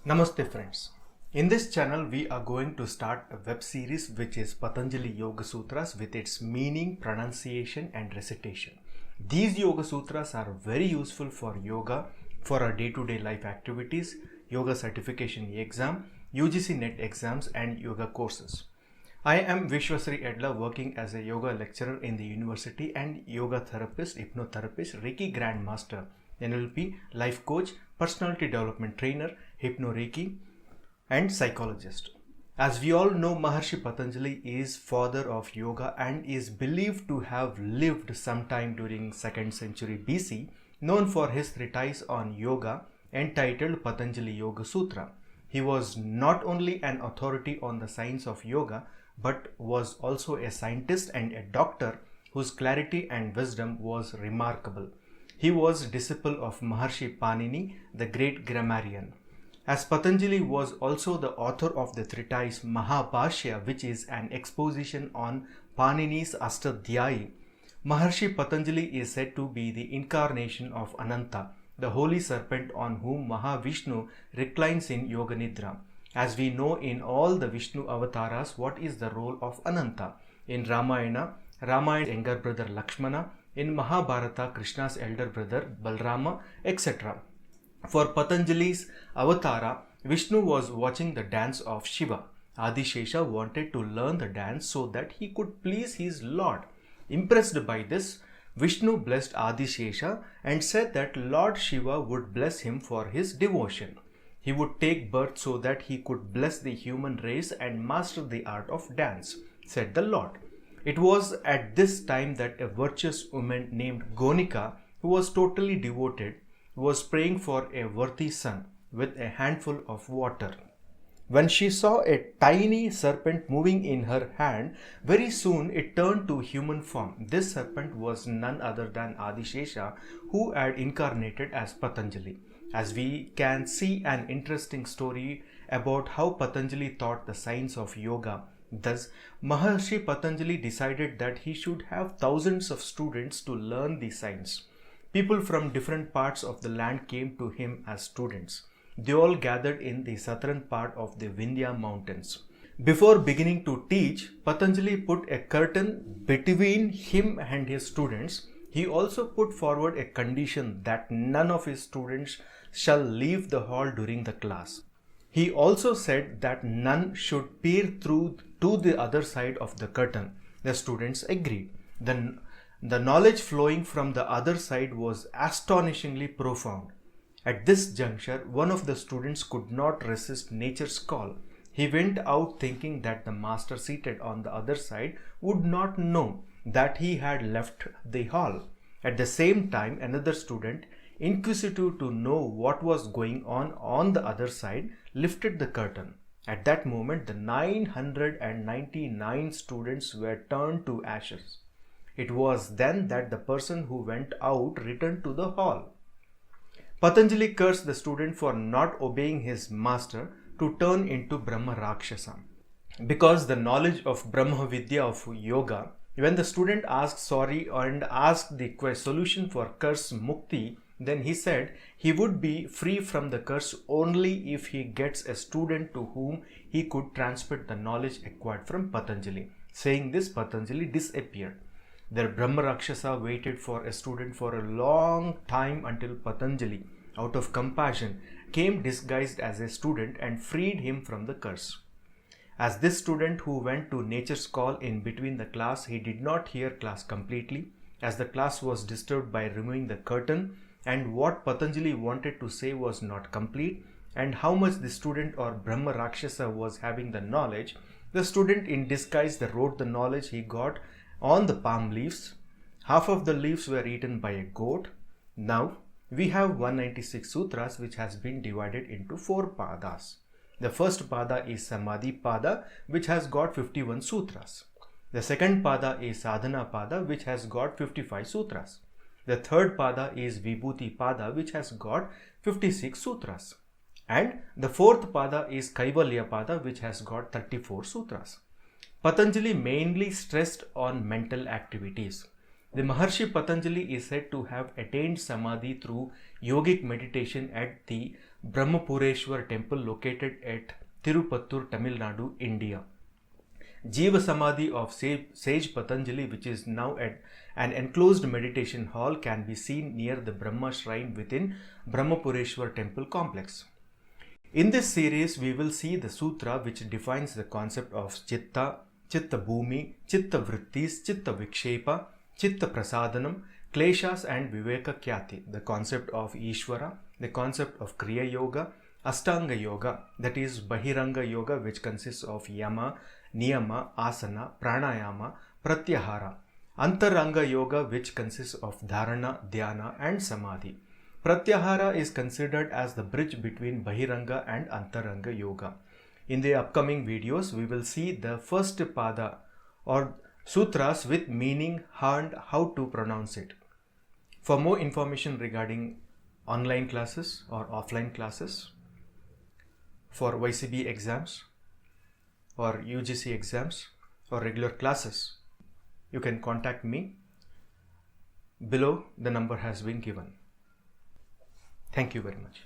Namaste friends. In this channel we are going to start a web series which is Patanjali Yoga Sutras with its meaning, pronunciation and recitation. These Yoga Sutras are very useful for yoga, for our day-to-day life activities, yoga certification exam, UGC NET exams and yoga courses. I am Vishwasri Edla, working as a yoga lecturer in the university and yoga therapist, hypnotherapist, Reiki Grandmaster, NLP, life coach, personality development trainer, hypno-Reiki and psychologist. As we all know, Maharshi Patanjali is father of yoga and is believed to have lived sometime during 2nd century BC, known for his treatise on yoga entitled Patanjali Yoga Sutra. He was not only an authority on the science of yoga but was also a scientist and a doctor whose clarity and wisdom was remarkable. He was disciple of Maharshi Panini, the great grammarian. As Patanjali was also the author of the treatise Mahabhashya, which is an exposition on Panini's Astadhyayi, Maharshi Patanjali is said to be the incarnation of Ananta, the holy serpent on whom Mahavishnu reclines in Yoga Nidra. As we know in all the Vishnu avatars, what is the role of Ananta? In Ramayana, Rama's younger brother Lakshmana, in Mahabharata, Krishna's elder brother Balrama, etc. For Patanjali's avatara, Vishnu was watching the dance of Shiva. Adishesha wanted to learn the dance so that he could please his Lord. Impressed by this, Vishnu blessed Adishesha and said that Lord Shiva would bless him for his devotion. He would take birth so that he could bless the human race and master the art of dance, said the Lord. It was at this time that a virtuous woman named Gonika, who was totally devoted, was praying for a worthy son with a handful of water. When she saw a tiny serpent moving in her hand, very soon it turned to human form. This serpent was none other than Adishesha, who had incarnated as Patanjali. As we can see an interesting story about how Patanjali taught the science of yoga. Thus, Maharshi Patanjali decided that he should have thousands of students to learn the science. People from different parts of the land came to him as students. They all gathered in the southern part of the Vindhya mountains. Before beginning to teach, Patanjali put a curtain between him and his students. He also put forward a condition that none of his students shall leave the hall during the class. He also said that none should peer through to the other side of the curtain. The students agreed. The knowledge flowing from the other side was astonishingly profound. At this juncture, one of the students could not resist nature's call. He went out thinking that the master seated on the other side would not know that he had left the hall. At the same time, another student, inquisitive to know what was going on the other side, lifted the curtain. At that moment, the 999 students were turned to ashes. It was then that the person who went out returned to the hall. Patanjali cursed the student for not obeying his master to turn into Brahma Rakshasa. Because the knowledge of Brahma Vidya of yoga, when the student asked sorry and asked the solution for curse mukti, then he said he would be free from the curse only if he gets a student to whom he could transmit the knowledge acquired from Patanjali. Saying this, Patanjali disappeared. The Brahma Rakshasa waited for a student for a long time until Patanjali, out of compassion, came disguised as a student and freed him from the curse. As this student who went to nature's call in between the class, he did not hear class completely, as the class was disturbed by removing the curtain, and what Patanjali wanted to say was not complete, and how much the student or Brahma Rakshasa was having the knowledge. The student in disguise wrote the knowledge he got on the palm leaves. Half of the leaves were eaten by a goat. Now we have 196 sutras which has been divided into 4 padas. The first pada is Samadhi pada, which has got 51 sutras. The second pada is Sadhana pada, which has got 55 sutras. The third pada is Vibhuti pada, which has got 56 sutras. And the fourth pada is Kaivalya pada, which has got 34 sutras. Patanjali mainly stressed on mental activities. The Maharshi Patanjali is said to have attained Samadhi through yogic meditation at the Brahmapureshwar temple located at Tirupattur, Tamil Nadu, India. Jiva Samadhi of Sage Patanjali, which is now at an enclosed meditation hall, can be seen near the Brahma shrine within Brahmapureshwar temple complex. In this series, we will see the sutra which defines the concept of Chitta, Chitta Bhumi, Chitta Vrittis, Chitta Vikshepa, Chitta Prasadanam, Kleshas and Viveka Kyati, the concept of Ishvara, the concept of Kriya Yoga, Astanga Yoga, that is Bahiranga Yoga, which consists of Yama, Niyama, Asana, Pranayama, Pratyahara, Antaranga Yoga, which consists of Dharana, Dhyana and Samadhi. Pratyahara is considered as the bridge between Bahiranga and Antaranga Yoga. In the upcoming videos, we will see the first pada or sutras with meaning and how to pronounce it. For more information regarding online classes or offline classes, for YCB exams or UGC exams or regular classes, you can contact me. Below the number has been given. Thank you very much.